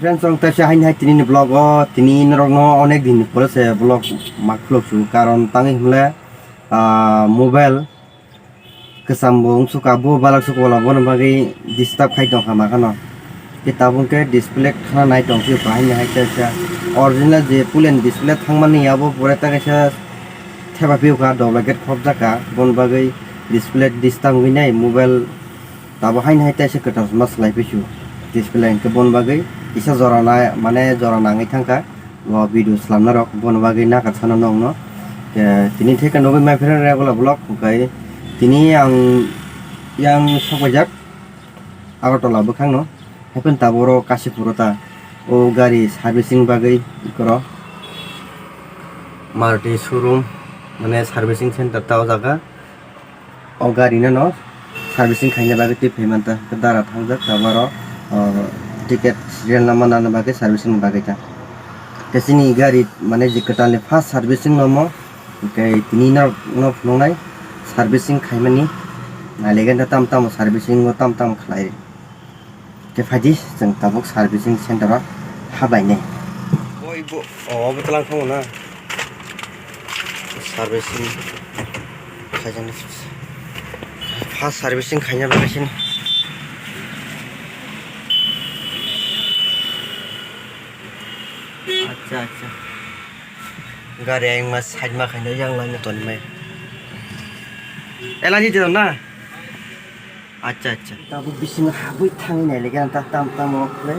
friends রং তাছে হাইন high তিনি blog তিনি রং অনেক দিন পরে সে ব্লগ মাক ফ্লগছু কারণ তাঙ্গি হলে মোবাইল কেসামবো সুকাবো বালাক সুকলা বন বাগै ডিস্টাर्ब খাই দं হাमा खानो किताबुंके डिस्प्ले खाना नाय दं कि बाहायनो हाय तासे ओरिजिनल जे पुलेन डिस्प्ले थांमानि याबो परे तागेसा थेबा पिउका डबलागेट खब जाका बन बागै डिस्प्ले डिस्टार्ब गैनाय मोबाइल ताबो हायनो हाय तासे कटास मसलाय पिसु डिस्प्ले के बन बागै इसा जराना माने जरा नाङै थांका भिडिअ खालामना रक बन बागै ना काछानो नंनो तिनि थेका नबे माय फ्रेन्ड रेगुलार ब्लग गाय तिनि आं yang सबायजाक आगरतला बोखांनो हेपन ताबरो काशीपुरता ओ गाड़ी सार्भिसिंग बागै करो मारुति शोरूम माने सार्भिसिंग सेंटर ताव जागा ओ गाड़ी न सार्भिसिंग खायनो बागै ति पेमेंट दारा थांजाक ताबारो टिकेट रेल नामा नाना बागै सार्भिसिंग बागै ता तेसिनि गाड़ी माने जिकटानि फास्ट सार्भिसिंग नमो ओके तिनि न फुंनाय सार्भिसिंग खायमानि नालेगन ता तम तम सार्भिसिंग तम तम खलाय के फादि जों ताबुक सार्भिसिंग सेंटराव हाबायने बयबो बोतलां थाङोना सार्भिसिंग खायजानो फास्ट सार्भिसिंग खायना बागासिनो अच्छा अच्छा गारि आं मा साइड मा खायनो yang लाइन तन मै एलानि दिदो ना अच्छा अच्छा ताबो बिसिं हाबै थांनाय लेगेन ता ताम ताम ले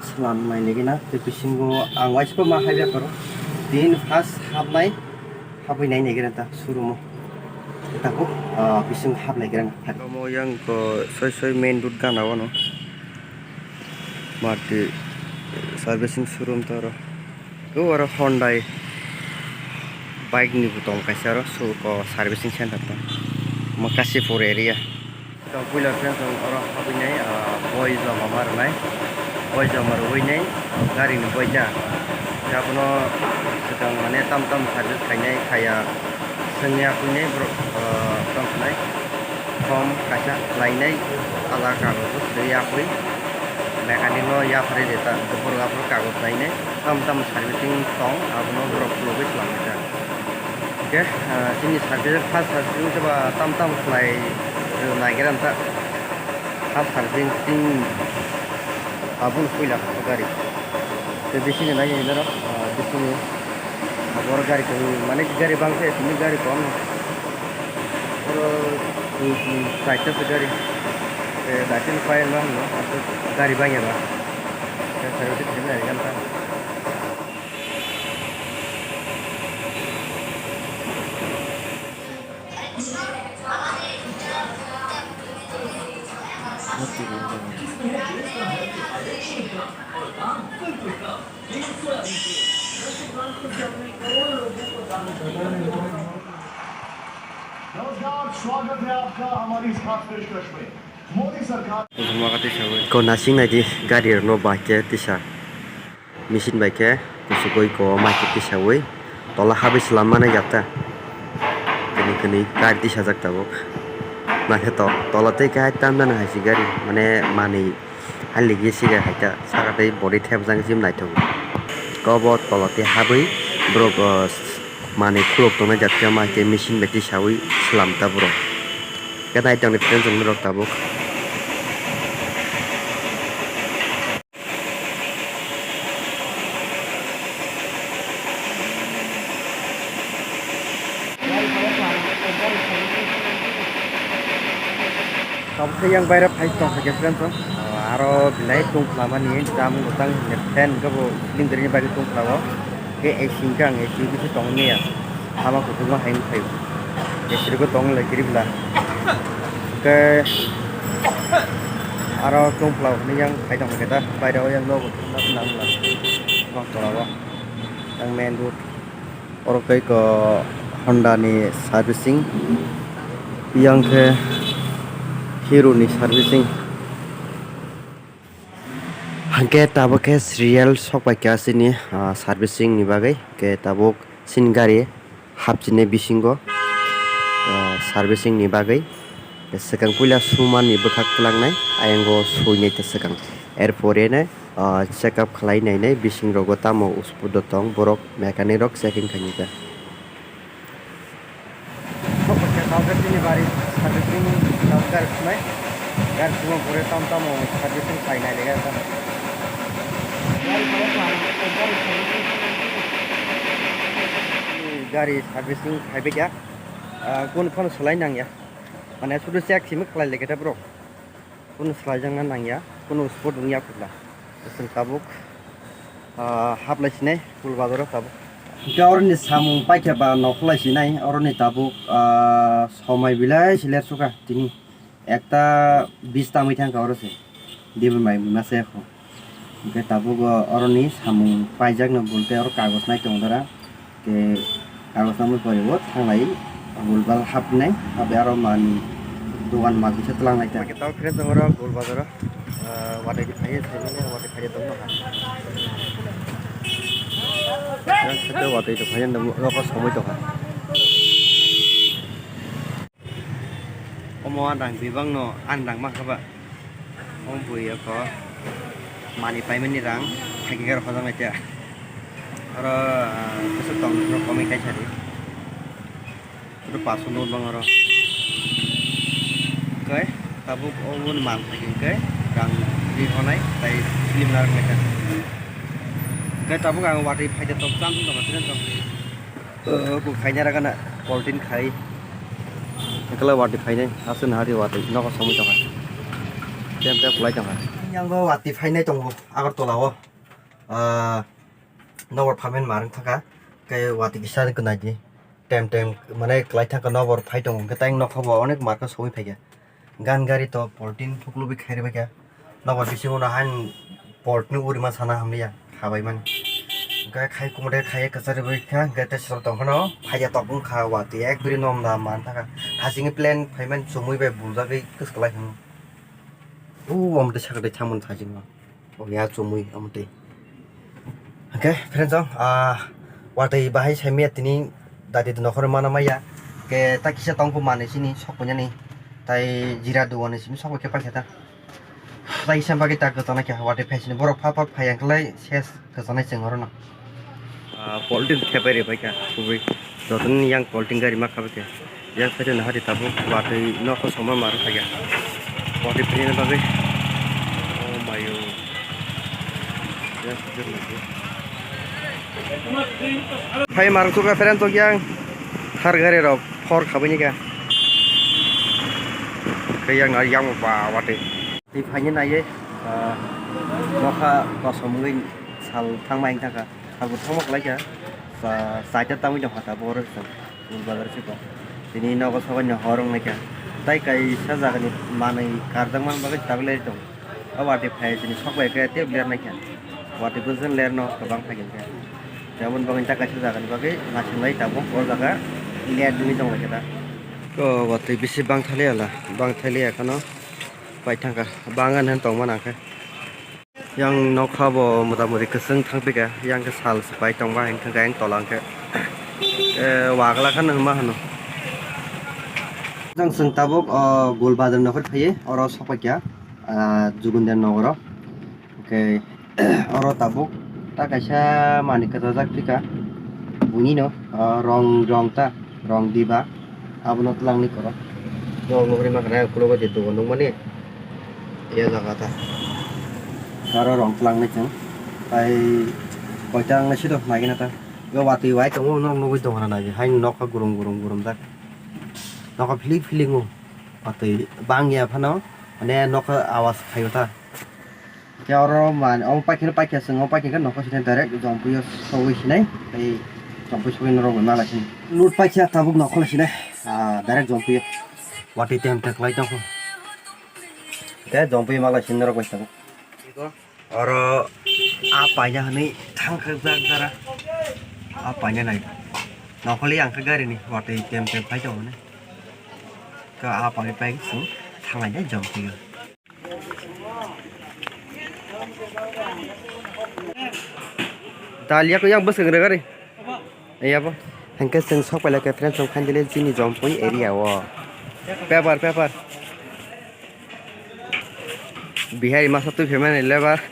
सलाम नाय लेगेना बे बिसिंगो आं वाइसबो मा हायबा करो दिन फास्ट हाबनाय हाबैनाय नेगेन ता सुरुमो ताबो बिसिं हाबनाय गेन मो yang को सोय सोय मेन रोड गानाव न माटी सार्भिसिंग शोरूम तारो गो आरो Hyundai बाइक नि बुतम काइसारो सो को सार्भिसिंग सेंटर ता मकाशीपुर एरिया पुइला फ्रेन्ड्स और हाबैनाय बय जमा मारनाय बय जमा रवैनाय गारि नि बयजा जाबनो सिगां माने ताम ताम सार्भिस खायनाय खाया जोंनिया फैनाय तमनाय फर्म काइसा लायनाय आला कागज दैया फै मेकानिक या फरे देता बरगाफोर कागज लायनाय ताम ताम सार्भिसिंग दं आबनो ब्रक लगे खालामनाय ओके जोंनि सार्भिस फास्ट सार्भिसिंग सोरबा ताम ताम खालाय नागिरा ता फास्ट सार्भिसिंग आबुन फैला गारि ते बिसिनि नाय जरा बिसिनि आबर गारि को माने गारि बांसे तिनि गारि कम और साइटस गारि ते दासिम फाइन मा होनो गारि बायबा ते सार्भिस खालामनो हागोन ता नमस्कार, स्वागत है आपका हमारी इस खास पेशकश में मोदी सरकार को नासिंग नायदि गारि न बाइके तिसा मेसिन बाइके कुसुगoi को माइके तिसा वे तला हाबै सलामाने जाता कनि कनि गारि तिसा जाक्ताबो नाहे तो तलते काय ताम जानो हासि गारि माने मानै हालिगे सिगा हायता सागादै बडि थेब जां जिम नायथौ कबो तलते हाबै ब्रक माने खुलक तने जातिया माइके मेसिन बाइके सावै सलामता ब्रो केनाय तंनि फ्रेन्ड जों रक ताबो सबसे yang bayar price tong ke friends aro bilai tung lama ni jam utang ten ke bo lingkari bagi tung lawo ke singkang bisa tong ni ya sama ko tuma hain thayu esir ko tong la kiribla ke aro tung lawo ni yang kai tong kita bayar yang lo nang la bang tolawa yang main road oro kai ko Honda ni servicing yang ke Hero ni servicing hangke tabok ke serial sok bai kya sini servicing ni bagai ke tabok sin gari hapjine bisingo servicing ni bagai sekang puila suman ni bekak kelangnai ayango suinai te sekang airport ne check up khlainai bising rogo tamo uspudo tong borok mechanic rok checking khainika ini bari servicing nokar smai gar semua pure tamo servicing khlainai lega ta gari servicing khaibe ya kun phone salai nang ya mane sudu check sim khlai lega ta bro kun salai jang nang ya kun sport dunia pula sing tabuk haplai sinai pul bazar tabuk orni samung paikha ba noklai sinai orni tabuk সময় bilai siler suka tini ekta 20 ta mithan ka orose debe mai mase ekho ke tabuk orni samung paijak na bolte or kagos nai tong dara ke kagos namu poribo thanglai bulbal hapnai abe aro man dogan ma bisa telang nai ta kita kren tong ro gol bazar wate ki phai thai wate phai tong no kita wate to phai ndam ro ko সময় to ha omo andang bibang no andang ma khaba om buya ko mani payment ni rang thagi gar khada mai ta aro kesu tong ro komi kai chari ro pasu no bang ro kai tabuk omun man thagi kai rang di honai tai slim lar mai ta kai tabuk ang wati phai ta tong cham tong ka tong bu khai nya ra kana protein khai kalau wati final asun hari wati nok সময় টাকা tem tem flight টাকা yang go wati final tong agar tolawo nowor payment marang thaka kai wati kisar kunai di tem mane klai thaka nowor phai tong ke tang nok hobo onek marka সময় phaiga gan gari to 14 phuklu bi khaire ba nowor bisingo na han port ni uri ma sana hamliya khabai man gai khai kumade khai kasare bai kha gai ta sor tong hono phaya topung kha wati ek bri nom da man thaka hasing plan payment somoi bai bulja gai kusklai hang amte sakade thamon thajing o ya somoi amte okay friends watai bahai saime tini dadi nokor mana maya ke takisa tongko mane sini sokponya ni tai jira duwane sini sokpo ke paketa tai sambagi tak gotona ke watai phasini borok pha phayang klai ses gotona chengoro na polting khepare bai ka kubai joton yang polting gari ma khabe ke yang phete na hari tabu watai noko somoi mar thaga watai phine bagai oh mayo ya sujud lagi phai mar tu ka feren to yang har gare ro for khabani ka ke yang na yang ba watai ti phai na ye nokha ko somoi sal thangmai thaka aku thomok laja saja tamu jong hata boros bazar siko tini nogo sogan horong naika tai kai saja gani manai kardang man bagai tagle to awati phai tini sokbai ka te ler naika wati buzen ler no kabang phagin ka jamon bagai ta kaisa jagan bagai nasin lai tabo or jaga ler dini dong laga ko wati bisi bang thale ala bang thale ekano pai thangka bangan han tong manaka yang nokhabo mutamuri keseng thangpika yang ke sal sepai tongba yang thangka yang tolang ke wagla kan ma hano jang seng tabuk gol bazar nokor phaye oro sopakya jugundan nogoro oke oro tabuk ta kaisa manika jajak tika buni no rong ta rong diba abono tlang ni koro rong nogri makana kulogo de do nong mane ya jaga ta karo rong tlang ni chang ai koitang na sido mai na ta go wati wai tong no no dong na ji hain nok ka gurum dak nok feeling wati bang ya phano ane nok awas khayo ta kyaro man om pakin sing om pakin kan nok sin direct jong puyo sowi sinai ai jong puyo sowi no na la sin lut pakya tabuk nok la sinai direct jong puyo wati tem tak lai tong ke jong puyo mala sin ro ko ta oro apanya nih tangkap dara apanya nih nokoli yang kegari nih waktu tem pajong nih ke apa nih pagi sih tangannya jauh juga Talia ko yang bus kegari iya apa hangke seng sok pala ke friends kan dile sini jompoi area wo paper bihari masa tu femen lebar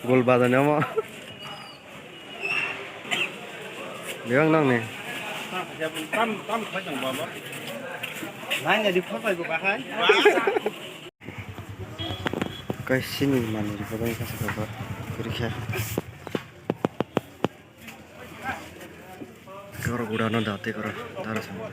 gol badannya mah bilang nang nih tam phải chẳng bò bó nãy đi phốt phải của bà hai cái xin mà đi vào đây kasih kabar kerja kalau udah nonton karo darah sama